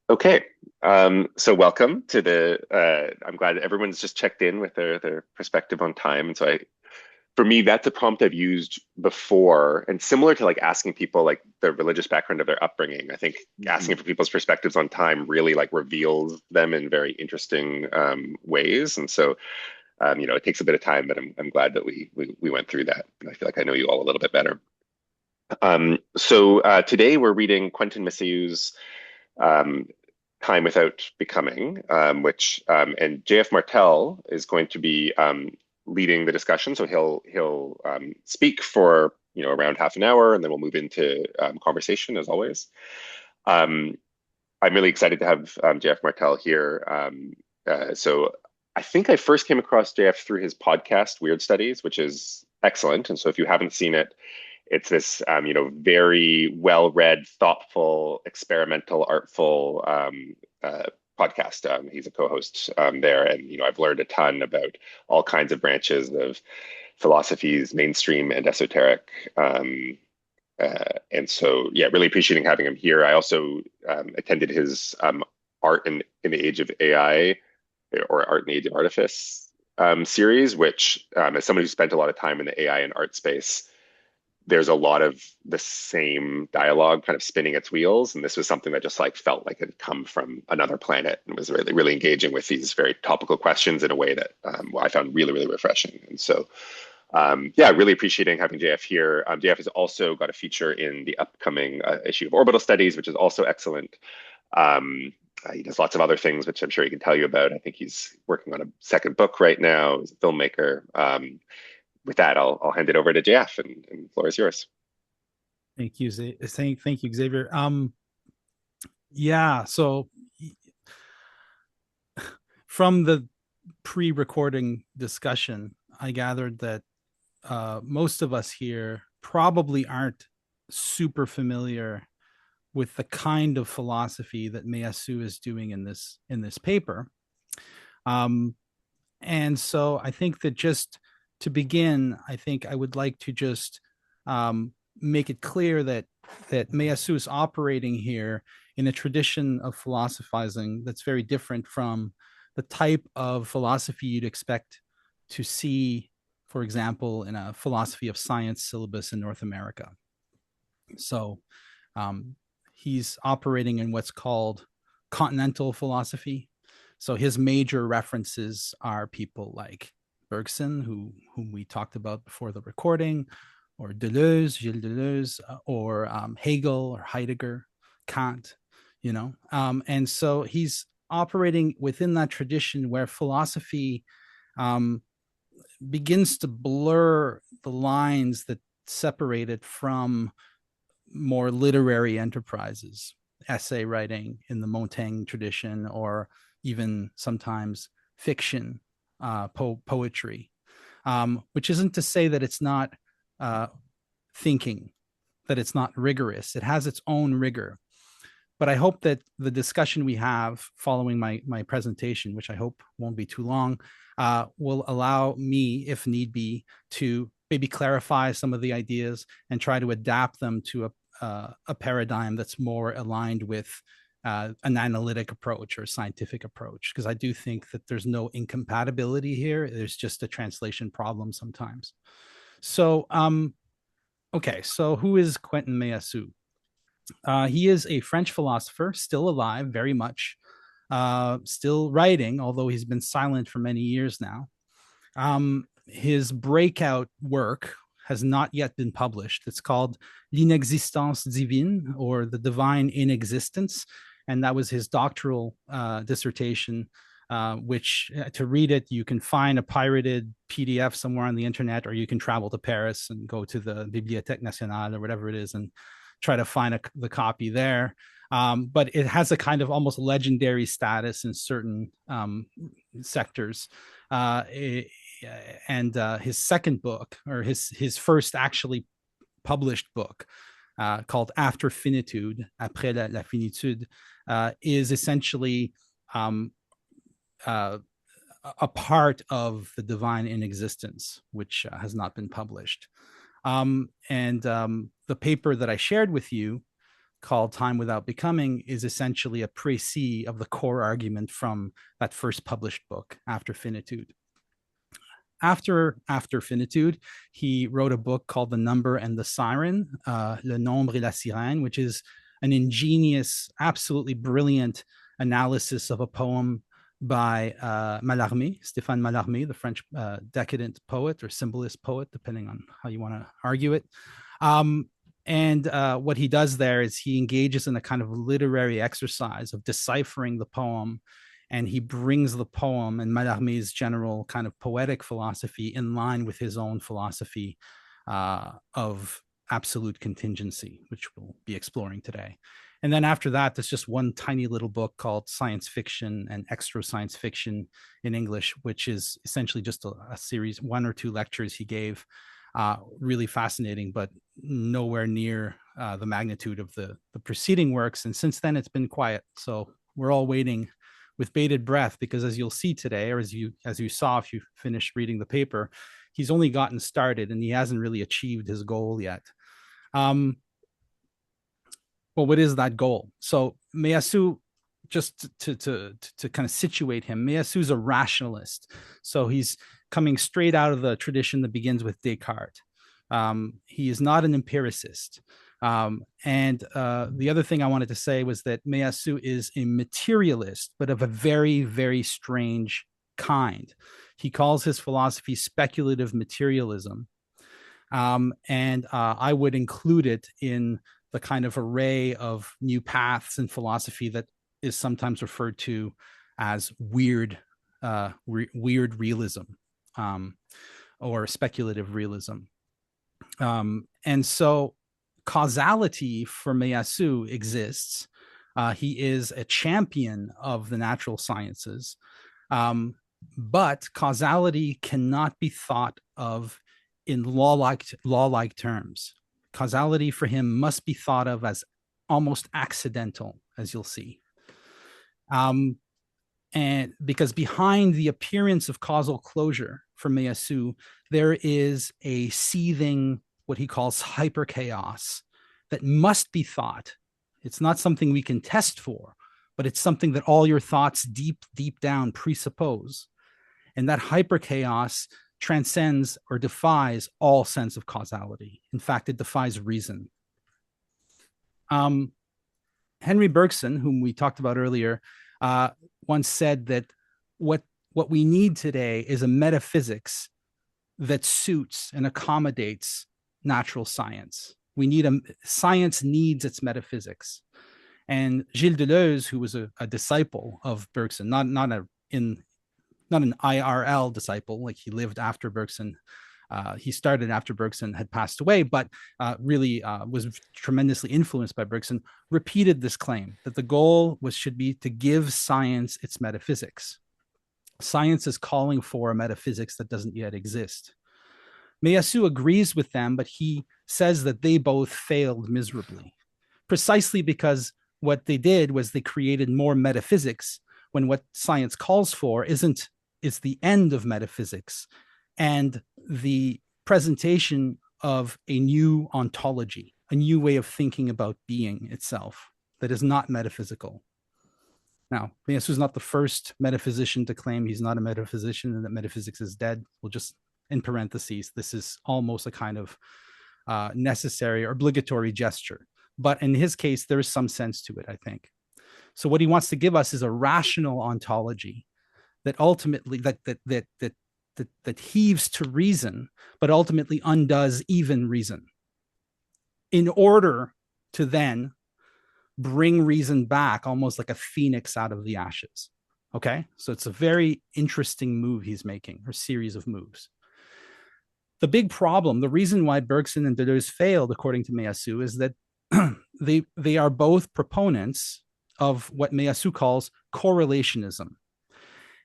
Okay. So welcome to I'm glad everyone's just checked in with their perspective on time. And for me, that's a prompt I've used before and similar to like asking people like the religious background of their upbringing. I think asking Mhm. for people's perspectives on time really like reveals them in very interesting ways. It takes a bit of time, but I'm glad that we went through that. And I feel like I know you all a little bit better. Today we're reading Quentin Meillassoux' um, Time Without Becoming, and JF Martel is going to be leading the discussion. So he'll speak for around half an hour, and then we'll move into conversation as always. Um, I'm really excited to have JF Martel here. So I think I first came across JF through his podcast, Weird Studies, which is excellent. And so if you haven't seen it, it's this very well-read, thoughtful, experimental, artful uh, podcast. He's a co-host there, and I've learned a ton about all kinds of branches of philosophies, mainstream and esoteric. Yeah, really appreciating having him here. I also attended his Art in the Age of AI or Art in the Age of Artifice series, which, as someone who spent a lot of time in the AI and art space, there's a lot of the same dialogue kind of spinning its wheels. And this was something that just like felt like it had come from another planet and was really, really engaging with these very topical questions in a way that I found really, really refreshing. Yeah, really appreciating having JF here. JF has also got a feature in the upcoming issue of Orbital Studies, which is also excellent. Um, he does lots of other things, which I'm sure he can tell you about. I think he's working on a second book right now. He's a filmmaker. With that, I'll hand it over to JF, and the floor is yours. Thank you, Xavier. Yeah. So from the pre-recording discussion, I gathered that most of us here probably aren't super familiar with the kind of philosophy that Meillassoux is doing in this paper. Um, and so I think that just to begin, I think I would like to just make it clear that Meillassoux is operating here in a tradition of philosophizing that's very different from the type of philosophy you'd expect to see, for example, in a philosophy of science syllabus in North America. So um, he's operating in what's called continental philosophy. So his major references are people like Bergson, whom we talked about before the recording, or Gilles Deleuze, or Hegel or Heidegger, Kant, and so he's operating within that tradition where philosophy um, begins to blur the lines that separate it from more literary enterprises, essay writing in the Montaigne tradition, or even sometimes fiction, poetry, which isn't to say that it's not uh, thinking, that it's not rigorous. It has its own rigor. But I hope that the discussion we have following my presentation, which I hope won't be too long, will allow me, if need be, to maybe clarify some of the ideas and try to adapt them to a paradigm that's more aligned with an analytic approach or scientific approach. Because I do think that there's no incompatibility here. There's just a translation problem sometimes. So, okay, so who is Quentin Meillassoux? He is a French philosopher, still alive, very much, still writing, although he's been silent for many years now. His breakout work has not yet been published. It's called L'inexistence divine, or the divine inexistence. And that was his doctoral dissertation, which to read it, you can find a pirated PDF somewhere on the internet, or you can travel to Paris and go to the Bibliothèque Nationale or whatever it is and try to find the copy there. But it has a kind of almost legendary status in certain sectors. And his second book, or his first actually published book, called After Finitude, Après la Finitude, is essentially um, uh, a part of the divine inexistence, which has not been published. And the paper that I shared with you called Time Without Becoming is essentially a précis of the core argument from that first published book, After Finitude. After Finitude, he wrote a book called The Number and the Siren, Le Nombre et la Sirène, which is an ingenious, absolutely brilliant analysis of a poem by Mallarmé, Stéphane Mallarmé, the French decadent poet or symbolist poet, depending on how you want to argue it. And what he does there is he engages in a kind of literary exercise of deciphering the poem, and he brings the poem and Mallarmé's general kind of poetic philosophy in line with his own philosophy of absolute contingency, which we'll be exploring today. And then after that, there's just one tiny little book called Science Fiction and Extra Science Fiction in English, which is essentially just a series, 1 or 2 lectures he gave. Really fascinating, but nowhere near the magnitude of the preceding works. And since then, it's been quiet. So we're all waiting with bated breath, because as you'll see today, or as you saw if you finished reading the paper, he's only gotten started and he hasn't really achieved his goal yet. Well, what is that goal? So Meillassoux, just to kind of situate him, Meillassoux is a rationalist. So he's coming straight out of the tradition that begins with Descartes. He is not an empiricist. And the other thing I wanted to say was that Meillassoux is a materialist, but of a very, very strange kind. He calls his philosophy speculative materialism. And I would include it in the kind of array of new paths in philosophy that is sometimes referred to as weird realism, or speculative realism. And so causality for Meillassoux exists. He is a champion of the natural sciences, but causality cannot be thought of in law-like terms. Causality for him must be thought of as almost accidental, as you'll see. And because behind the appearance of causal closure for Meillassoux, there is a seething, what he calls hyperchaos, that must be thought. It's not something we can test for, but it's something that all your thoughts deep down presuppose. And that hyperchaos transcends or defies all sense of causality. In fact, it defies reason. Henry Bergson, whom we talked about earlier, once said that what we need today is a metaphysics that suits and accommodates natural science. Science needs its metaphysics. And Gilles Deleuze, who was a disciple of Bergson, not an IRL disciple, like he lived after Bergson. He started after Bergson had passed away, but really was tremendously influenced by Bergson, repeated this claim that the goal should be to give science its metaphysics. Science is calling for a metaphysics that doesn't yet exist. Meillassoux agrees with them, but he says that they both failed miserably, precisely because what they did was they created more metaphysics when what science calls for is the end of metaphysics and the presentation of a new ontology, a new way of thinking about being itself that is not metaphysical. Now, Meillassoux is not the first metaphysician to claim he's not a metaphysician and that metaphysics is dead. We'll just, in parentheses, this is almost a kind of necessary or obligatory gesture. But in his case, there is some sense to it, I think. So what he wants to give us is a rational ontology that ultimately that heaves to reason, but ultimately undoes even reason, in order to then bring reason back almost like a phoenix out of the ashes. Okay, so it's a very interesting move he's making, or series of moves. The big problem, the reason why Bergson and Deleuze failed, according to Meillassoux, is that they are both proponents of what Meillassoux calls correlationism.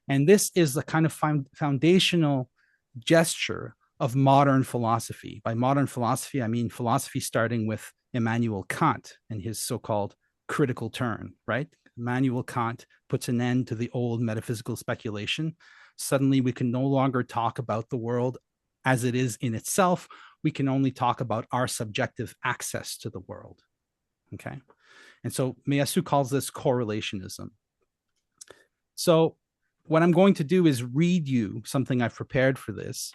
And this is the kind of foundational gesture of modern philosophy. By modern philosophy, I mean philosophy starting with Immanuel Kant and his so-called critical turn, right? Immanuel Kant puts an end to the old metaphysical speculation. Suddenly, we can no longer talk about the world as it is in itself. We can only talk about our subjective access to the world. Okay. And so Meillassoux calls this correlationism. So what I'm going to do is read you something I've prepared for this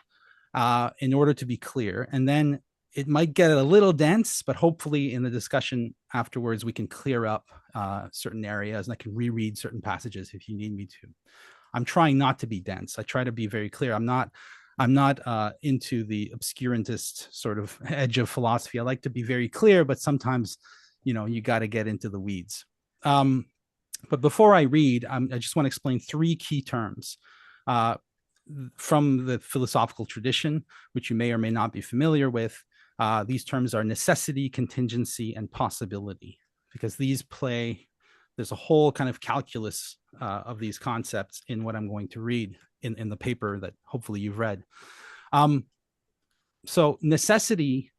in order to be clear. And then it might get a little dense, but hopefully in the discussion afterwards, we can clear up certain areas and I can reread certain passages if you need me to. I'm trying not to be dense. I try to be very clear. I'm not into the obscurantist sort of edge of philosophy. I like to be very clear, but sometimes, you got to get into the weeds. But before I read, I just want to explain three key terms from the philosophical tradition, which you may or may not be familiar with. These terms are necessity, contingency, and possibility, because there's a whole kind of calculus of these concepts in what I'm going to read in the paper that hopefully you've read. So necessity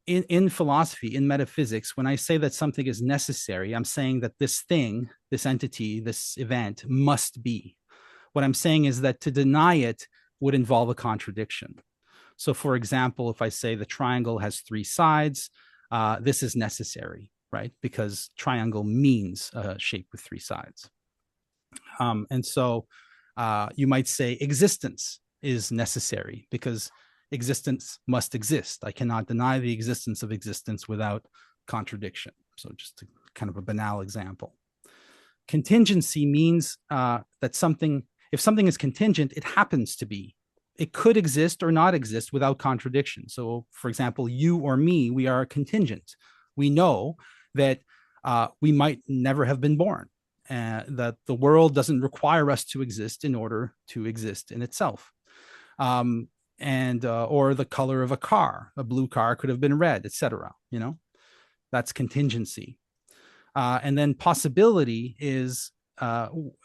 in philosophy, in metaphysics, when I say that something is necessary, I'm saying that this thing, this entity, this event must be. What I'm saying is that to deny it would involve a contradiction. So for example, if I say the triangle has three sides, this is necessary, right? Because triangle means a shape with three sides. And so you might say existence is necessary because existence must exist. I cannot deny the existence of existence without contradiction. So just kind of a banal example. Contingency means that if something is contingent, it happens to be. It could exist or not exist without contradiction. So for example, you or me, we are contingent. We know that we might never have been born, that the world doesn't require us to exist in order to exist in itself. Or the color of a car, a blue car could have been red, etc. That's contingency. And then possibility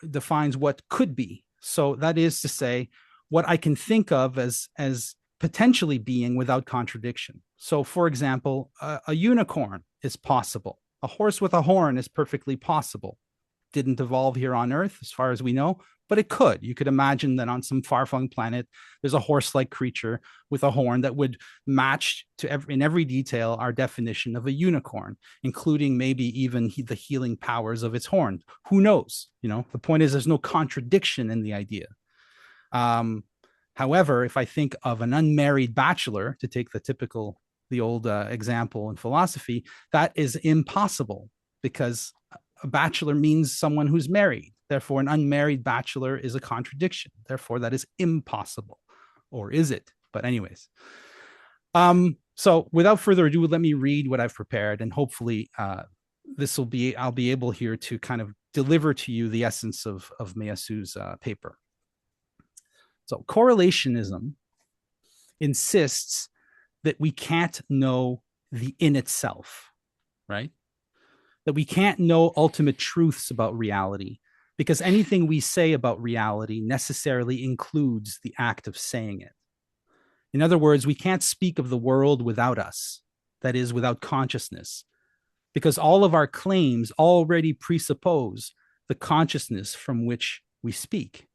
defines what could be. So that is to say, what I can think of as potentially being without contradiction. So for example, a unicorn is possible. A horse with a horn is perfectly possible. Didn't evolve here on Earth, as far as we know, but it could. You could imagine that on some far-flung planet, there's a horse-like creature with a horn that would match in every detail our definition of a unicorn, including maybe even the healing powers of its horn. Who knows? The point is there's no contradiction in the idea. However, if I think of an unmarried bachelor, to take the old example in philosophy, that is impossible because a bachelor means someone who's married. Therefore, an unmarried bachelor is a contradiction. Therefore, that is impossible. Or is it? But anyways. So without further ado, let me read what I've prepared, and hopefully I'll be able here to kind of deliver to you the essence of Meillassoux' paper. So correlationism insists that we can't know the in itself, right? That we can't know ultimate truths about reality because anything we say about reality necessarily includes the act of saying it. In other words, we can't speak of the world without us, that is, without consciousness, because all of our claims already presuppose the consciousness from which we speak.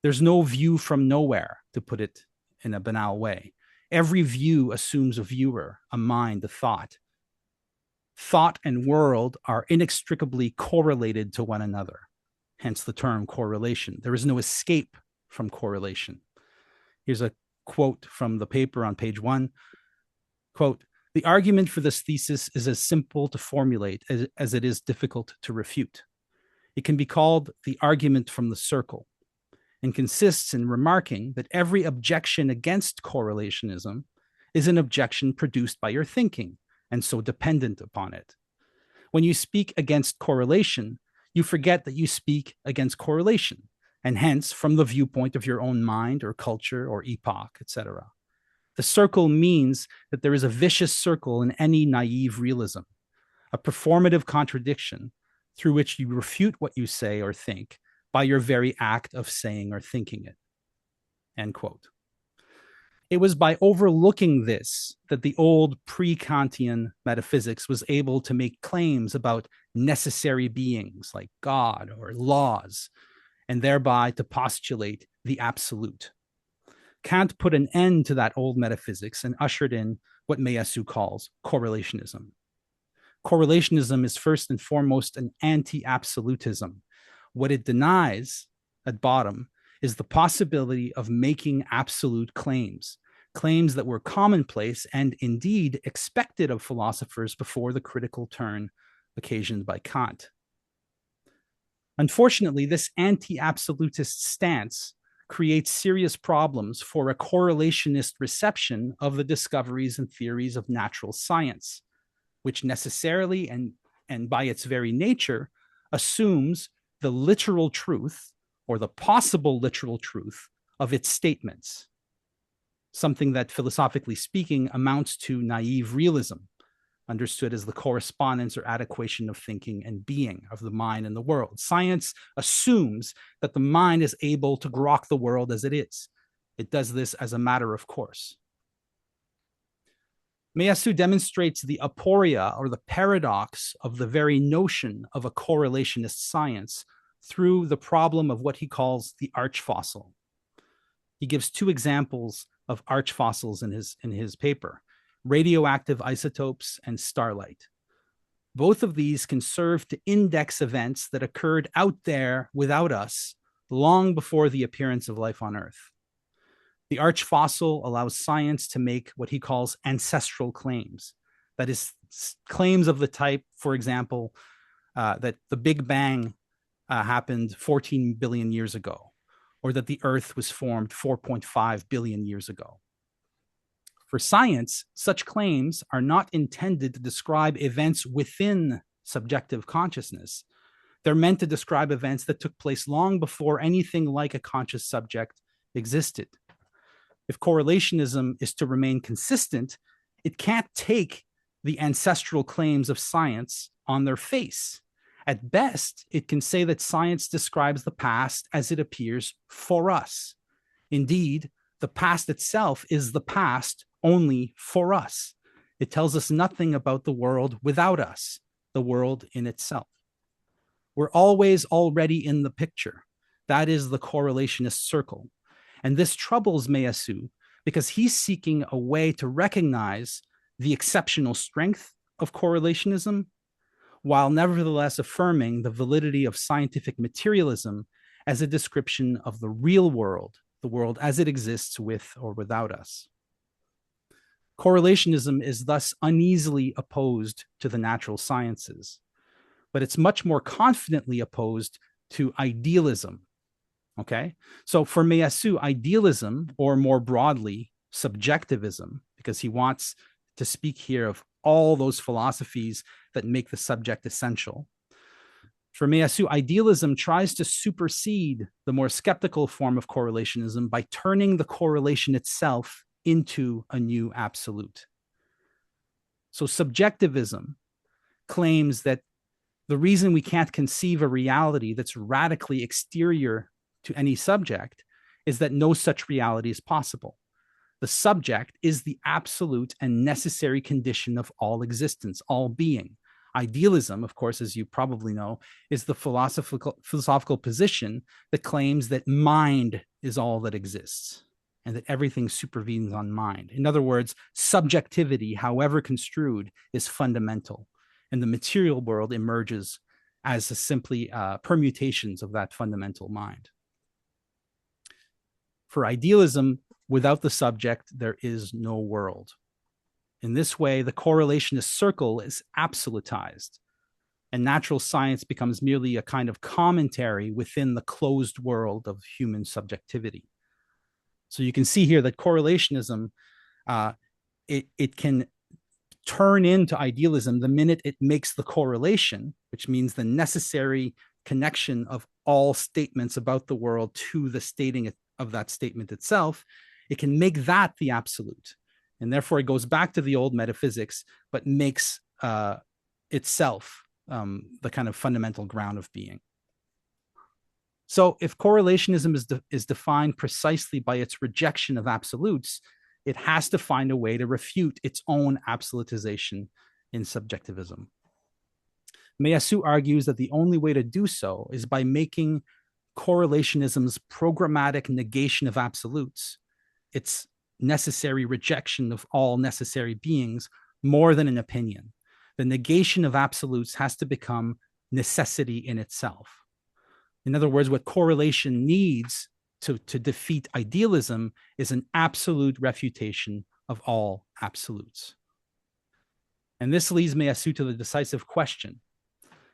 There's no view from nowhere, to put it in a banal way. Every view assumes a viewer, a mind, a thought. Thought and world are inextricably correlated to one another, hence the term correlation. There is no escape from correlation. Here's a quote from the paper on page 1. Quote, "The argument for this thesis is as simple to formulate as it is difficult to refute. It can be called the argument from the circle and consists in remarking that every objection against correlationism is an objection produced by your thinking and so dependent upon it. When you speak against correlation, you forget that you speak against correlation, and hence from the viewpoint of your own mind or culture or epoch, etc. The circle means that there is a vicious circle in any naive realism, a performative contradiction through which you refute what you say or think by your very act of saying or thinking it." End quote. It was by overlooking this that the old pre-Kantian metaphysics was able to make claims about necessary beings like God or laws, and thereby to postulate the absolute. Kant put an end to that old metaphysics and ushered in what Meillassoux calls correlationism. Correlationism is first and foremost an anti-absolutism. What it denies at bottom is the possibility of making absolute claims, claims that were commonplace and indeed expected of philosophers before the critical turn occasioned by Kant. Unfortunately, this anti-absolutist stance creates serious problems for a correlationist reception of the discoveries and theories of natural science, which necessarily and by its very nature assumes the literal truth or the possible literal truth of its statements, something that philosophically speaking amounts to naive realism, understood as the correspondence or adequation of thinking and being, of the mind and the world. Science assumes that the mind is able to grok the world as it is. It does this as a matter of course. Meillassoux demonstrates the aporia or the paradox of the very notion of a correlationist science through the problem of what he calls the archfossil. He gives two examples of archfossils in his paper: radioactive isotopes and starlight. Both of these can serve to index events that occurred out there without us long before the appearance of life on Earth. The archfossil allows science to make what he calls ancestral claims. That is, claims of the type, for example, that the Big Bang happened 14 billion years ago, or that the Earth was formed 4.5 billion years ago. For science, such claims are not intended to describe events within subjective consciousness. They're meant to describe events that took place long before anything like a conscious subject existed. If correlationism is to remain consistent, it can't take the ancestral claims of science on their face. At best, it can say that science describes the past as it appears for us. Indeed, the past itself is the past only for us. It tells us nothing about the world without us, the world in itself. We're always already in the picture. That is the correlationist circle. And this troubles Meillassoux because he's seeking a way to recognize the exceptional strength of correlationism, while nevertheless affirming the validity of scientific materialism as a description of the real world, the world as it exists with or without us. Correlationism is thus uneasily opposed to the natural sciences, but it's much more confidently opposed to idealism. Okay, so for Meillassoux, idealism, or more broadly, subjectivism, because he wants to speak here of all those philosophies that make the subject essential. For Meillassoux, idealism tries to supersede the more skeptical form of correlationism by turning the correlation itself into a new absolute. So subjectivism claims that the reason we can't conceive a reality that's radically exterior to any subject is that no such reality is possible. The subject is the absolute and necessary condition of all existence, all being. Idealism, of course, as you probably know, is the philosophical position that claims that mind is all that exists and that everything supervenes on mind. In other words, subjectivity, however construed, is fundamental, and the material world emerges as simply permutations of that fundamental mind. For idealism, without the subject, there is no world. In this way, the correlationist circle is absolutized, and natural science becomes merely a kind of commentary within the closed world of human subjectivity. So you can see here that correlationism, it can turn into idealism the minute it makes the correlation, which means the necessary connection of all statements about the world to the stating of that statement itself. It can make that the absolute. And therefore it goes back to the old metaphysics, but makes itself the kind of fundamental ground of being. So if correlationism is defined precisely by its rejection of absolutes, it has to find a way to refute its own absolutization in subjectivism. Meillassoux argues that the only way to do so is by making correlationism's programmatic negation of absolutes, its necessary rejection of all necessary beings, more than an opinion, The negation of absolutes has to become necessity in itself. In other words, what correlation needs to defeat idealism is an absolute refutation of all absolutes. And this leads Meillassoux to the decisive question.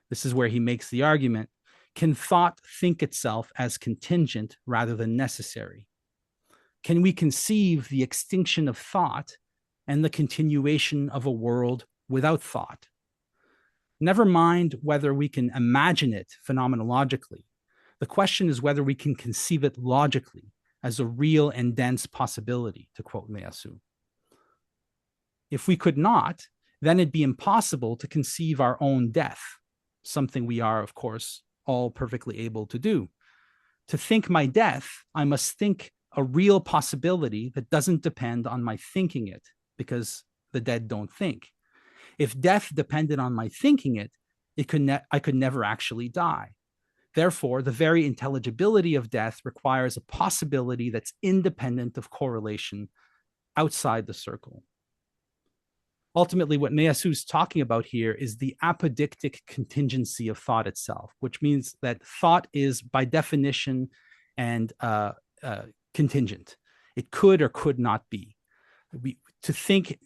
This is where he makes the argument: can thought think itself as contingent rather than necessary? Can we conceive the extinction of thought and the continuation of a world without thought? Never mind whether we can imagine it phenomenologically. The question is whether we can conceive it logically as a real and dense possibility, to quote Meillassoux. If we could not, then it'd be impossible to conceive our own death, something we are, of course, all perfectly able to do. To think my death, I must think a real possibility that doesn't depend on my thinking it, because the dead don't think. If death depended on my thinking it, I could never actually die. Therefore, the very intelligibility of death requires a possibility that's independent of correlation, outside the circle. Ultimately, what Meillassoux is talking about here is the apodictic contingency of thought itself, which means that thought is, by definition, and contingent. It could or could not be. To think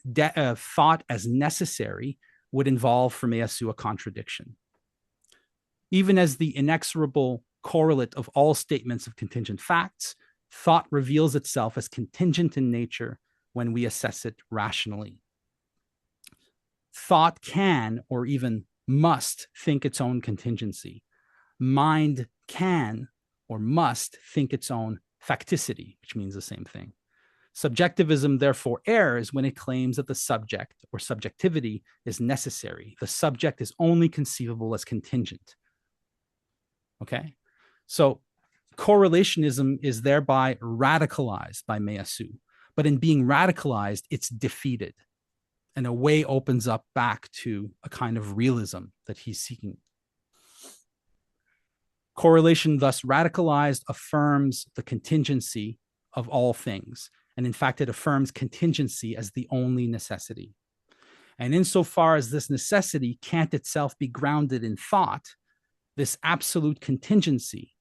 thought as necessary would involve, for Meillassoux, a contradiction. Even as the inexorable correlate of all statements of contingent facts, thought reveals itself as contingent in nature when we assess it rationally. Thought can, or even must, think its own contingency. Mind can or must think its own facticity, which means the same thing. Subjectivism therefore errs when it claims that the subject or subjectivity is necessary. The subject is only conceivable as contingent. Okay, so correlationism is thereby radicalized by Meillassoux, but in being radicalized, it's defeated, and a way opens up back to a kind of realism that he's seeking. Correlation, thus radicalized, affirms the contingency of all things, and in fact, it affirms contingency as the only necessity. And insofar as this necessity can't itself be grounded in thought, this absolute contingency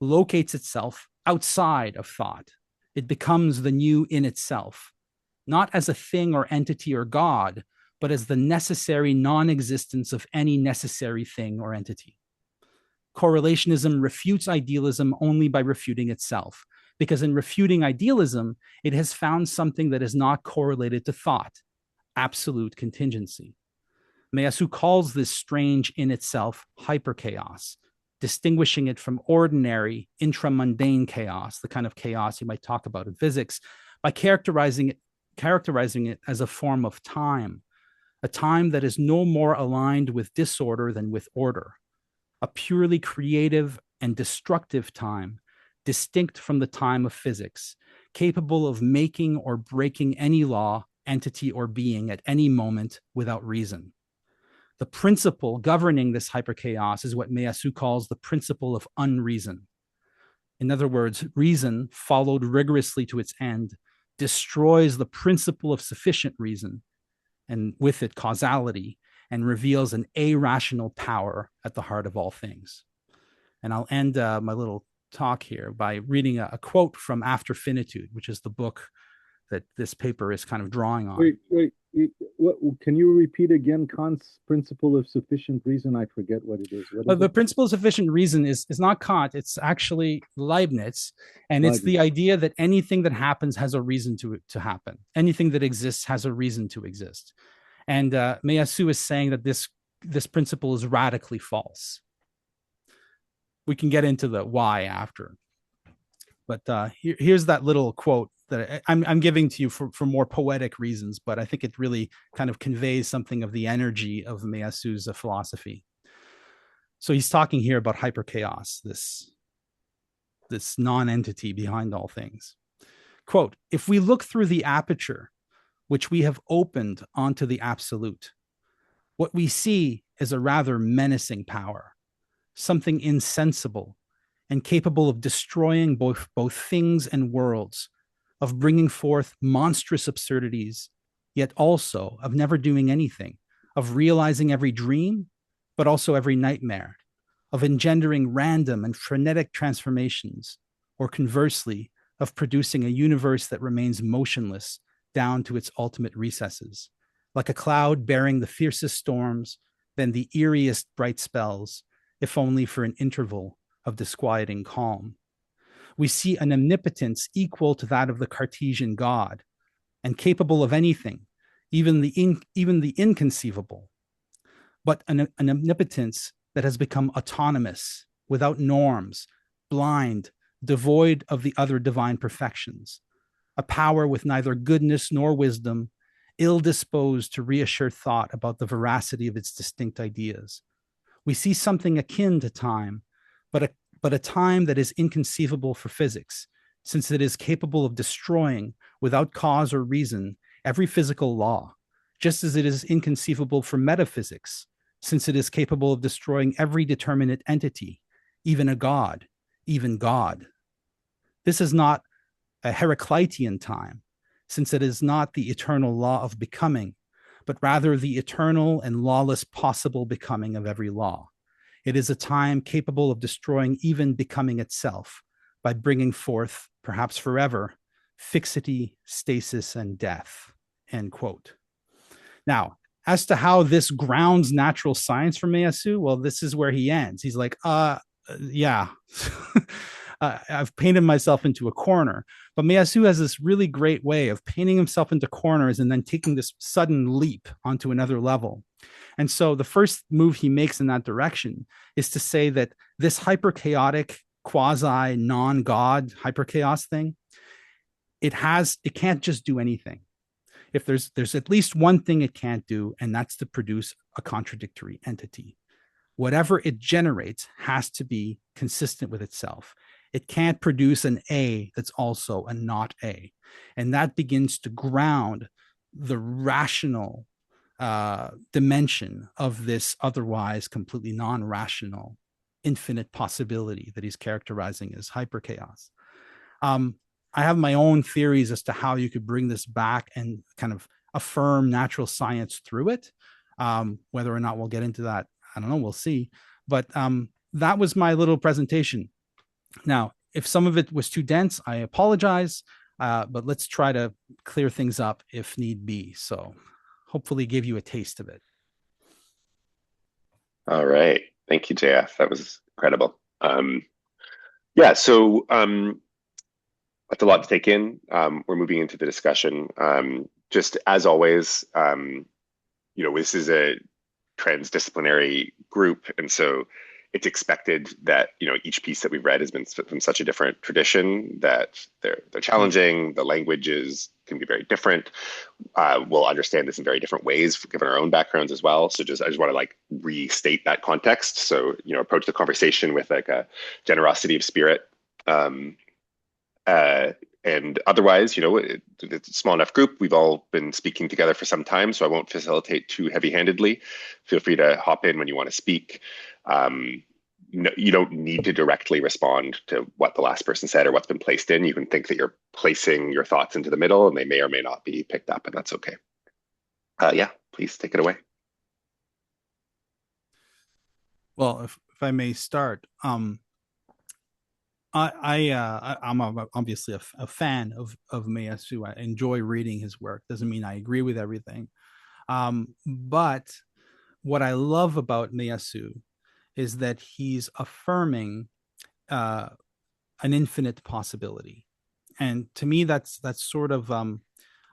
locates itself outside of thought. It becomes the new in itself, not as a thing or entity or God, but as the necessary non-existence of any necessary thing or entity. Correlationism refutes idealism only by refuting itself, because in refuting idealism, it has found something that is not correlated to thought: absolute contingency. Meillassoux calls this strange in itself hyperchaos, distinguishing it from ordinary intramundane chaos, the kind of chaos you might talk about in physics, by characterizing it as a form of time, a time that is no more aligned with disorder than with order, a purely creative and destructive time, distinct from the time of physics, capable of making or breaking any law, entity, or being at any moment without reason. The principle governing this hyperchaos is what Meillassoux calls the principle of unreason. In other words, reason, followed rigorously to its end, destroys the principle of sufficient reason, and with it causality, and reveals an irrational power at the heart of all things. And I'll end my little talk here by reading a quote from After Finitude, which is the book that this paper is kind of drawing on. Wait. What, can you repeat again Kant's principle of sufficient reason? I forget what it is. The principle of sufficient reason is not Kant. It's actually Leibniz. And it's the idea that anything that happens has a reason to happen. Anything that exists has a reason to exist. And Meillassoux is saying that this principle is radically false. We can get into the why after. But here's that little quote that I'm giving to you for more poetic reasons, but I think it really kind of conveys something of the energy of Meillassoux' philosophy. So he's talking here about hyperchaos, this non-entity behind all things. Quote, if we look through the aperture which we have opened onto the absolute, what we see is a rather menacing power, something insensible and capable of destroying both things and worlds, of bringing forth monstrous absurdities, yet also of never doing anything, of realizing every dream, but also every nightmare, of engendering random and frenetic transformations, or conversely, of producing a universe that remains motionless down to its ultimate recesses, like a cloud bearing the fiercest storms, then the eeriest bright spells, if only for an interval of disquieting calm. We see an omnipotence equal to that of the Cartesian God, and capable of anything, even the inconceivable, but an omnipotence that has become autonomous, without norms, blind, devoid of the other divine perfections, a power with neither goodness nor wisdom, ill disposed to reassure thought about the veracity of its distinct ideas. We see something akin to time, but a time that is inconceivable for physics, since it is capable of destroying, without cause or reason, every physical law, just as it is inconceivable for metaphysics, since it is capable of destroying every determinate entity, even a god, even God. This is not a Heraclitean time, since it is not the eternal law of becoming, but rather the eternal and lawless possible becoming of every law. It is a time capable of destroying even becoming itself by bringing forth, perhaps forever, fixity, stasis, and death, end quote. Now, as to how this grounds natural science for Meillassoux, well, this is where he ends. He's like, yeah, I've painted myself into a corner. But Meillassoux has this really great way of painting himself into corners and then taking this sudden leap onto another level. And so the first move he makes in that direction is to say that this hyperchaotic, quasi non-God hyperchaos thing, it can't just do anything. If there's at least one thing it can't do, and that's to produce a contradictory entity. Whatever it generates has to be consistent with itself. It can't produce an A that's also a not A. And that begins to ground the rational dimension of this otherwise completely non-rational infinite possibility that he's characterizing as hyperchaos. I have my own theories as to how you could bring this back and kind of affirm natural science through it. Whether or not we'll get into that, I don't know, we'll see. But that was my little presentation. Now, if some of it was too dense, I apologize, but let's try to clear things up if need be. So hopefully gave you a taste of it. All right. Thank you, JF. That was incredible. Yeah, so that's a lot to take in. We're moving into the discussion. Just as always, this is a transdisciplinary group, and so it's expected that each piece that we've read has been from such a different tradition that they're challenging. The languages can be very different. We'll understand this in very different ways given our own backgrounds as well. So I just want to restate that context. So approach the conversation with a generosity of spirit. And otherwise, it's a small enough group. We've all been speaking together for some time, so I won't facilitate too heavy-handedly. Feel free to hop in when you want to speak. You don't need to directly respond to what the last person said or what's been placed in. You can think that you're placing your thoughts into the middle, and they may or may not be picked up, and that's okay. Yeah, please take it away. Well, if I may start, I'm obviously a fan of Meillassoux. I enjoy reading his work. Doesn't mean I agree with everything. But what I love about Meillassoux is that he's affirming an infinite possibility. And to me, that's sort of,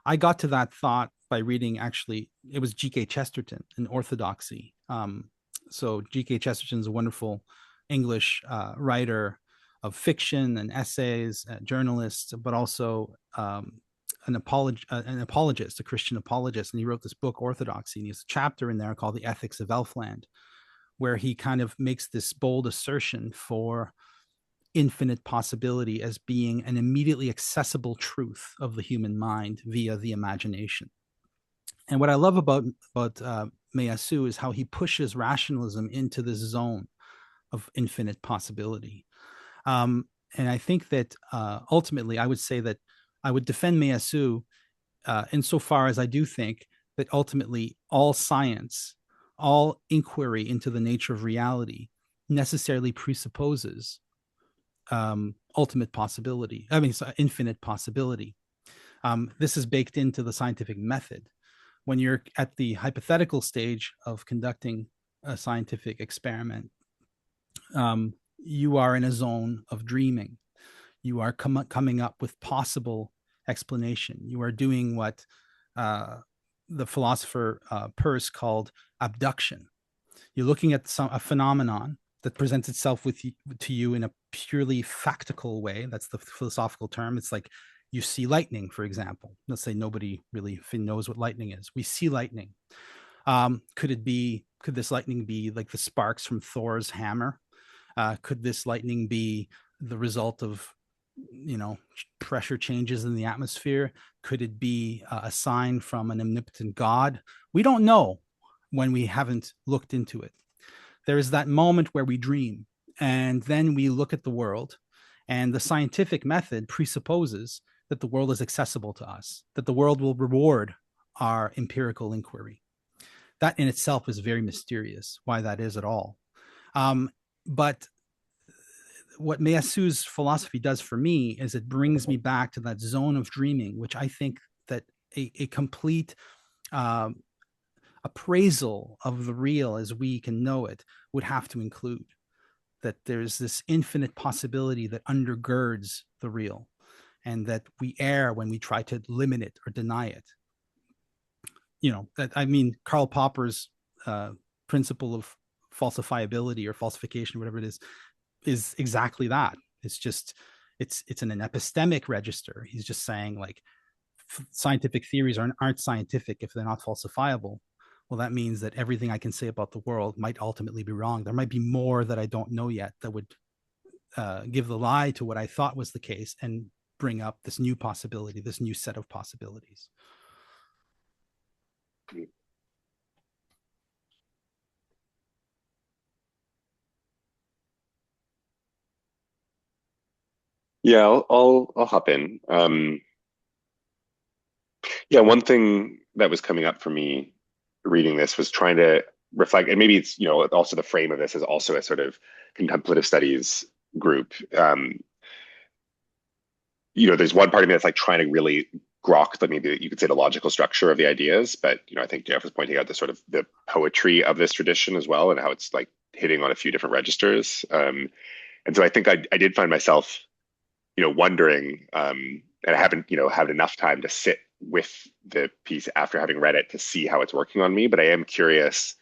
I got to that thought by reading, actually, it was G.K. Chesterton in Orthodoxy. So G.K. Chesterton's a wonderful English writer of fiction and essays, journalist, but also an apologist, a Christian apologist. And he wrote this book, Orthodoxy, and he has a chapter in there called The Ethics of Elfland, where he kind of makes this bold assertion for infinite possibility as being an immediately accessible truth of the human mind via the imagination. And what I love about Meillassoux is how he pushes rationalism into this zone of infinite possibility. And I think that ultimately, I would say that I would defend Meillassoux insofar as I do think that ultimately all science, all inquiry into the nature of reality necessarily presupposes ultimate possibility. I mean, infinite possibility. This is baked into the scientific method. When you're at the hypothetical stage of conducting a scientific experiment, you are in a zone of dreaming. You are coming up with possible explanation. You are doing what the philosopher Peirce called abduction. You're looking at a phenomenon that presents itself to you in a purely factical way. That's the philosophical term. It's like you see lightning, for example. Let's say nobody really knows what lightning is. We see lightning. Could this lightning be like the sparks from Thor's hammer? Could this lightning be the result of, pressure changes in the atmosphere? Could it be a sign from an omnipotent God? We don't know when we haven't looked into it. There is that moment where we dream, and then we look at the world, and the scientific method presupposes that the world is accessible to us, that the world will reward our empirical inquiry. That in itself is very mysterious, why that is at all. But what Meillassoux' philosophy does for me is it brings me back to that zone of dreaming, which I think that a complete appraisal of the real as we can know it would have to include that there's this infinite possibility that undergirds the real, and that we err when we try to limit it or deny it. Karl Popper's principle of falsifiability or falsification, whatever it is exactly that. It's in an epistemic register. He's just saying, like, scientific theories aren't scientific if they're not falsifiable. Well, that means that everything I can say about the world might ultimately be wrong. There might be more that I don't know yet that would give the lie to what I thought was the case and bring up this new possibility, this new set of possibilities. Yeah, I'll hop in. Yeah, one thing that was coming up for me reading this was trying to reflect, and maybe it's, also the frame of this is also a sort of contemplative studies group. There's one part of me that's like trying to really grok maybe you could say the logical structure of the ideas, but I think Jeff was pointing out the sort of the poetry of this tradition as well, and how it's like hitting on a few different registers. And so I think I did find myself, wondering, and I haven't, had enough time to sit with the piece after having read it to see how it's working on me, but I am curious,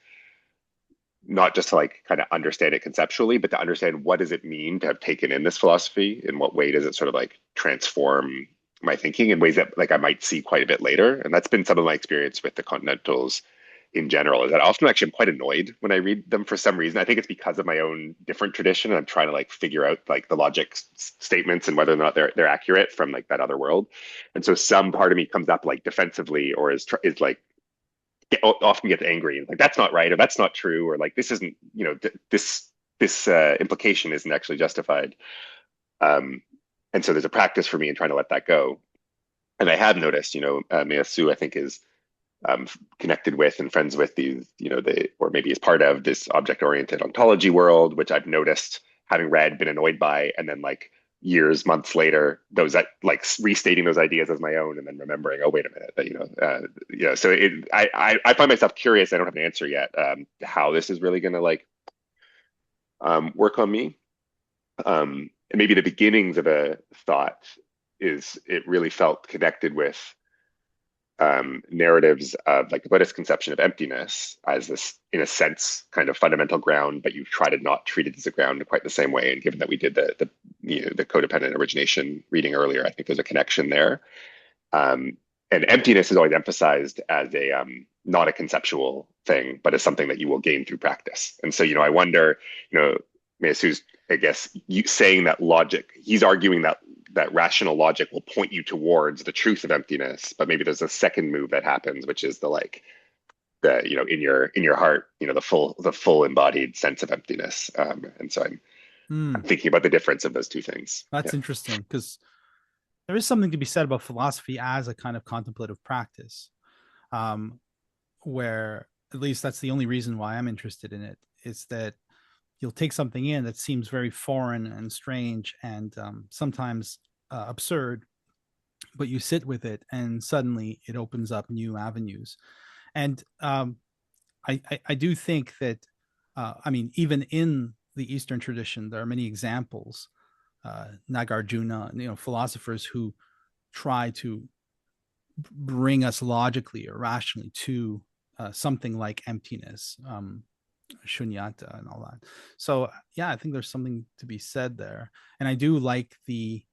not just to like kind of understand it conceptually, but to understand what does it mean to have taken in this philosophy? In what way does it sort of like transform my thinking in ways that like I might see quite a bit later? And that's been some of my experience with the Continentals in general, is that often actually I'm quite annoyed when I read them for some reason. I think it's because of my own different tradition. And I'm trying to like figure out like the logic statements and whether or not they're accurate from like that other world. And so some part of me comes up like defensively, or is like often gets angry and like that's not right, or that's not true, or like this isn't, this implication isn't actually justified. And so there's a practice for me in trying to let that go. And I have noticed, Meillassoux, I think, is connected with and friends with these, or maybe is part of this object-oriented ontology world, which I've noticed, having read, been annoyed by, and then like months later, those like restating those ideas as my own, and then remembering, oh wait a minute, that So I find myself curious. I don't have an answer yet. How this is really going to like work on me. And maybe the beginnings of a thought is it really felt connected with narratives of like the Buddhist conception of emptiness as this, in a sense, kind of fundamental ground, but you try to not treat it as a ground in quite the same way. And given that we did the codependent origination reading earlier, I think there's a connection there. And emptiness is always emphasized as a not a conceptual thing, but as something that you will gain through practice. And so, I wonder, Meillassoux, I guess, saying that logic, he's arguing that rational logic will point you towards the truth of emptiness, but maybe there's a second move that happens, which is in your heart, the full embodied sense of emptiness. And so I'm thinking about the difference of those two things. That's interesting, because there is something to be said about philosophy as a kind of contemplative practice. where at least that's the only reason why I'm interested in it, is that you'll take something in that seems very foreign and strange and sometimes absurd, but you sit with it and suddenly it opens up new avenues. And I do think that, I mean, even in the Eastern tradition, there are many examples, Nagarjuna, philosophers who try to bring us logically or rationally to something like emptiness, shunyata, and all that. So yeah, I think there's something to be said there, and I do like the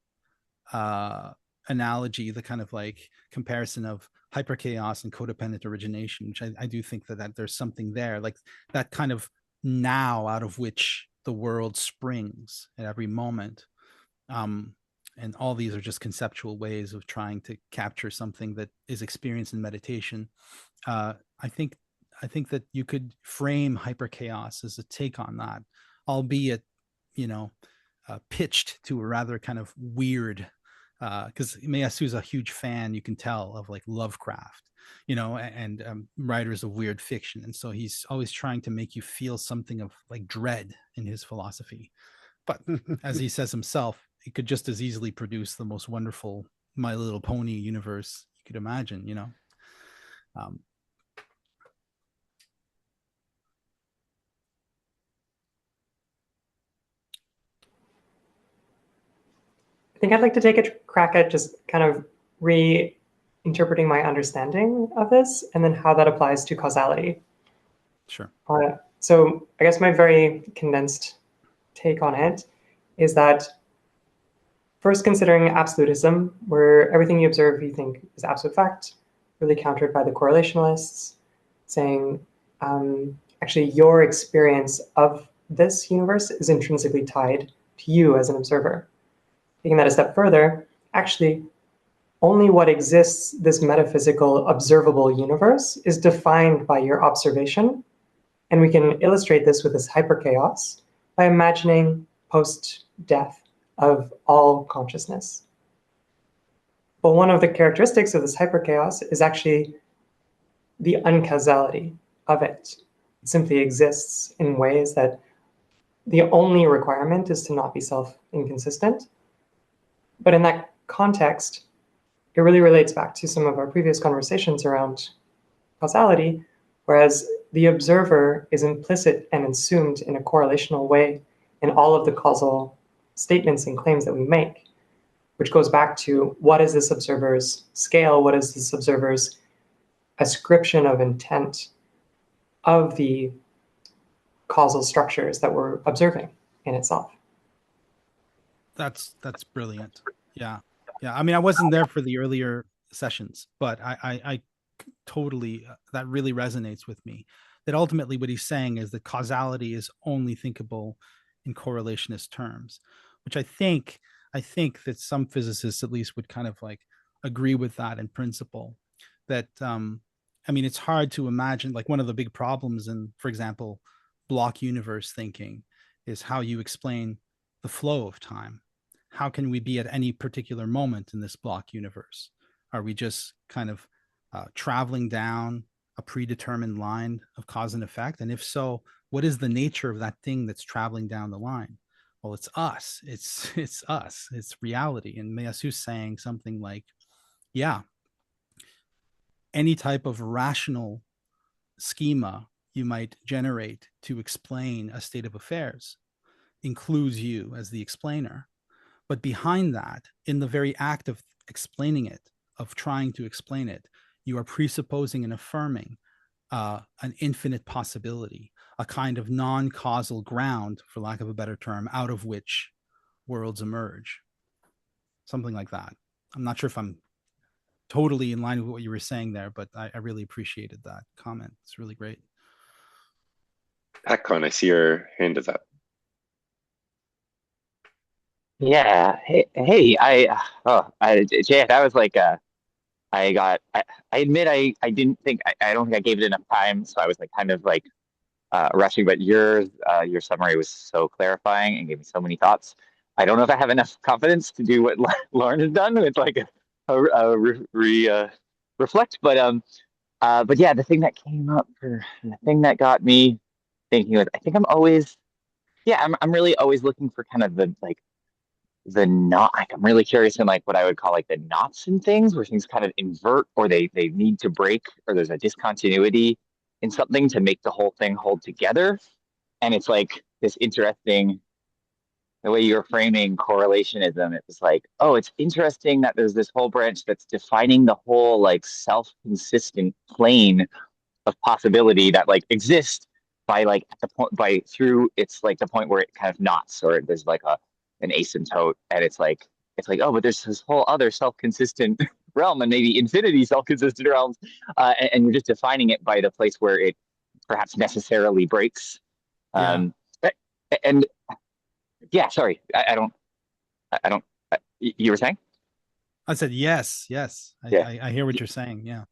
analogy, the kind of like comparison of hyperchaos and codependent origination, which I do think that there's something there, like that kind of now out of which the world springs at every moment. And all these are just conceptual ways of trying to capture something that is experienced in meditation. I think that you could frame hyperchaos as a take on that, albeit, pitched to a rather kind of weird, because Meillassoux is a huge fan, you can tell, of like Lovecraft, and writers of weird fiction. And so he's always trying to make you feel something of like dread in his philosophy. But as he says himself, it could just as easily produce the most wonderful My Little Pony universe you could imagine. I think I'd like to take a crack at just kind of reinterpreting my understanding of this and then how that applies to causality. Sure. So I guess my very condensed take on it is that first, considering absolutism, where everything you observe you think is absolute fact, really countered by the correlationalists, saying actually your experience of this universe is intrinsically tied to you as an observer. Taking that a step further, actually, only what exists, this metaphysical observable universe, is defined by your observation. And we can illustrate this with this hyperchaos by imagining post-death of all consciousness. But one of the characteristics of this hyperchaos is actually the uncausality of it. It simply exists in ways that the only requirement is to not be self-inconsistent. But in that context, it really relates back to some of our previous conversations around causality, whereas the observer is implicit and assumed in a correlational way in all of the causal statements and claims that we make, which goes back to what is this observer's scale, what is this observer's ascription of intent of the causal structures that we're observing in itself. That's brilliant. Yeah. I mean, I wasn't there for the earlier sessions, but I totally, that really resonates with me. That ultimately what he's saying is that causality is only thinkable in correlationist terms, which I think that some physicists at least would kind of like agree with that in principle. That I mean, it's hard to imagine, like one of the big problems in, for example, block universe thinking is how you explain the flow of time. How can we be at any particular moment in this block universe? Are we just kind of traveling down a predetermined line of cause and effect? And if so, what is the nature of that thing that's traveling down the line? Well, it's us. It's us. It's reality. And Meillassoux saying something like, yeah, any type of rational schema you might generate to explain a state of affairs includes you as the explainer. But behind that, in the very act of explaining it, of trying to explain it, you are presupposing and affirming an infinite possibility, a kind of non-causal ground, for lack of a better term, out of which worlds emerge. Something like that. I'm not sure if I'm totally in line with what you were saying there, but I really appreciated that comment. It's really great. Hackon, I see your hand is up. Yeah. Hey, Jay, that was like I admit I didn't think I don't think I gave it enough time, so I was like kind of like rushing, but your summary was so clarifying and gave me so many thoughts. I don't know if I have enough confidence to do what Lauren has done with like reflect, but But yeah, the thing that got me thinking was, I think I'm always, yeah, I'm really always looking for kind of the not, like, I'm really curious in like what I would call like the knots in things where things kind of invert or they need to break or there's a discontinuity in something to make the whole thing hold together. And it's like this interesting, the way you're framing correlationism, it was like, oh, it's interesting that there's this whole branch that's defining the whole like self-consistent plane of possibility that like exists by like at the point by through it's like the point where it kind of knots or there's like a an asymptote and it's like oh but there's this whole other self-consistent realm and maybe infinity self-consistent realms and you're just defining it by the place where it perhaps necessarily breaks Yeah. um and yeah sorry I don't you were saying I said yes, yes. yeah I hear what you're saying. Yeah.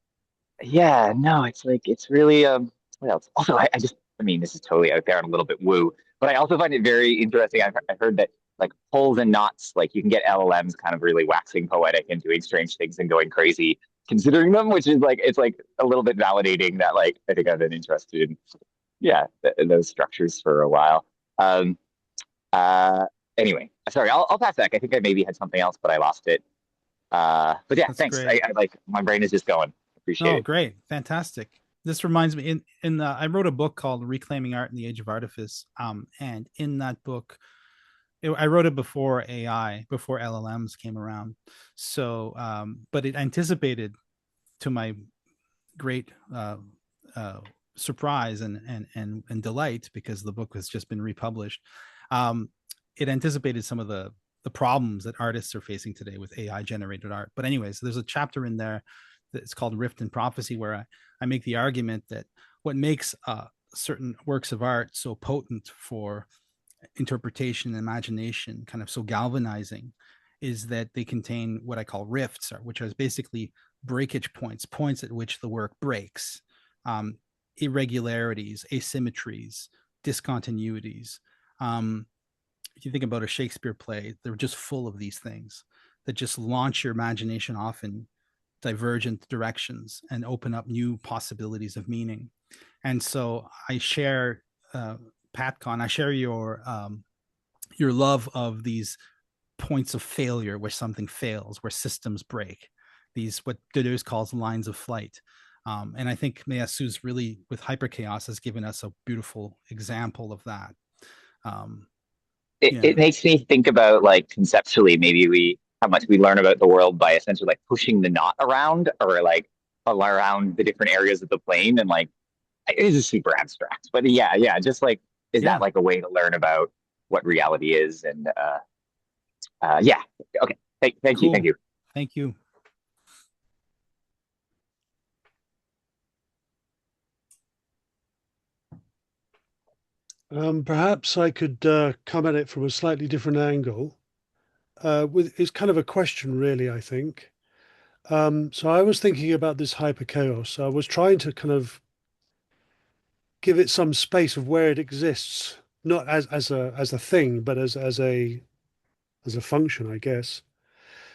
yeah, no, it's like it's really what else? Also, I just I mean this is totally out there and a little bit woo, but I also find it very interesting. I've heard that like poles and knots, like you can get LLMs kind of really waxing poetic and doing strange things and going crazy considering them, which is like it's like a little bit validating that like I think I've been interested in yeah those structures for a while. Um uh anyway, sorry, I'll pass back. I think I maybe had something else, but I lost it. But yeah, That's thanks. great. I like my brain is just going. Appreciate Oh, it. great. Fantastic. This reminds me in I wrote a book called Reclaiming Art in the Age of Artifice. And in that book, I wrote it before AI, before LLMs came around. So, but it anticipated, to my great surprise and delight, because the book has just been republished. Um, it anticipated some of the problems that artists are facing today with AI generated art. But anyways, there's a chapter in there that's called Rift and Prophecy, where I make the argument that what makes certain works of art so potent for interpretation and imagination, kind of so galvanizing, is that they contain what I call rifts, which are basically breakage points, points at which the work breaks, um, irregularities, asymmetries, discontinuities. If you think about a Shakespeare play, they're just full of these things that just launch your imagination off in divergent directions and open up new possibilities of meaning. And so I share, PatCon, I share your love of these points of failure where something fails, where systems break, these what Deleuze calls lines of flight. And I think Meillassoux really, with hyperchaos, has given us a beautiful example of that. Um, yeah, It makes me think about like conceptually maybe we how much we learn about the world by essentially like pushing the knot around or like around the different areas of the plane and like it is super abstract but yeah just like is that yeah, like a way to learn about what reality is and yeah okay thank cool. you Thank you. Perhaps I could come at it from a slightly different angle. With it's kind of a question, really, I think. So I was thinking about this hyperchaos. I was trying to kind of give it some space of where it exists, not as a thing, but as a function, I guess.